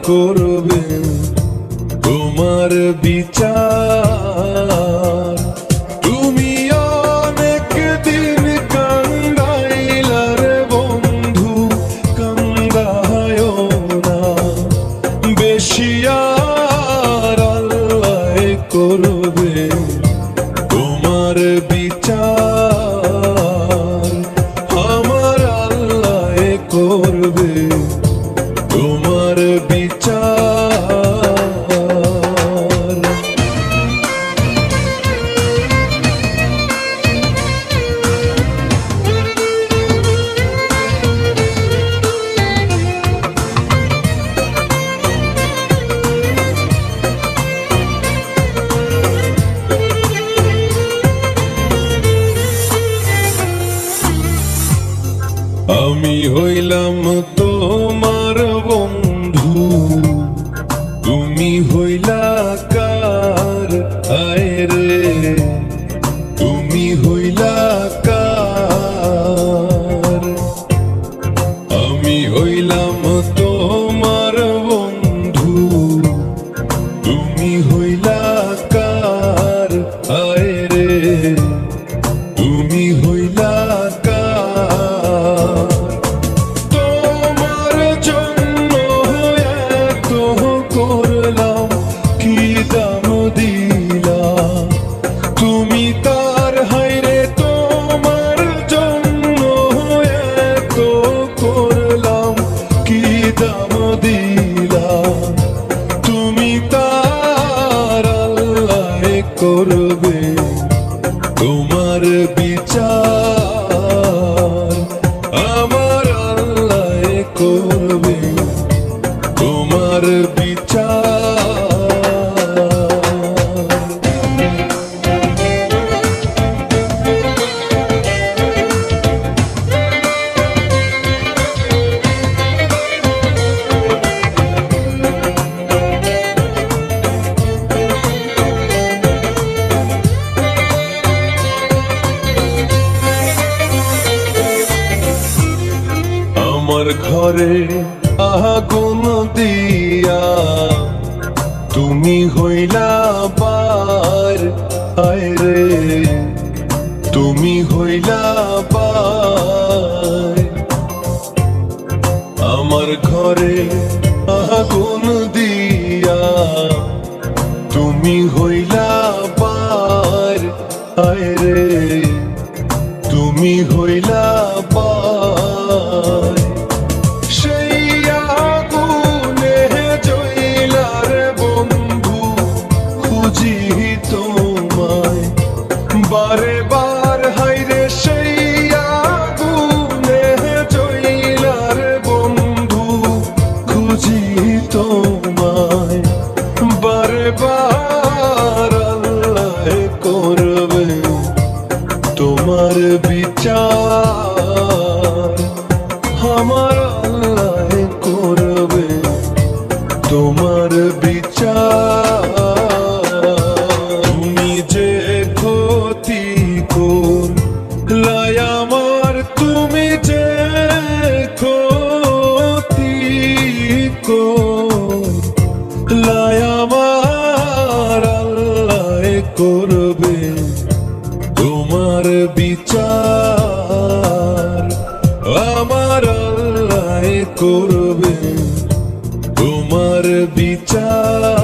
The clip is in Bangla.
করবে তোমার বিচার। তুমি অনেক দিন কান্দাইলার বন্ধু, কান্দায় না বেশি, আর আল্লাহ করবে তোমার বিচার। আমার আল্লাহ করবে তোমার বিচার। আমি হইলাম তোমার বন্ধু, তুমি হইলা কার? আয় রে তুমি হইলা কার? আমি হইলাম তোমার বন্ধু, তুমি হইলা কার? আয় রে তুমি হইলা কার? তোমার জন্য এত করলাম, কি দাম দিলাম তুমি তার? হায়রে তোমার জন্য এত করলাম, কি দাম দিলাম তুমি তার? আল্লাহ করবে তোমার বিচার। আমার আল্লাহ করবে তোমার বিচার। আমার ঘরে আগুন দিয়া তুমি হইলা বার। আয় রে তুমি হইলা বার। আমার ঘরে আগুন দিয়া তুমি হইলা বার। আয় রে তুমি হইলা বার। সেই আগুনে জইলার বন্ধু, খুঁজি তোমায় বারে বার। হায়রে সেই আগুনে জইলার বন্ধু, খুঁজি তোমায় বারে বার। আল্লাহ করবে তোমার বিচার। আমার আল্লাহ করবে তোমার বিচার। তুমি যে ক্ষতি করলাই আমার, তুমি যে ক্ষতি করলাই আমার, আল্লাহ করবে তোমার বিচার। আমার আল্লাহ করবে তোমার বিচার।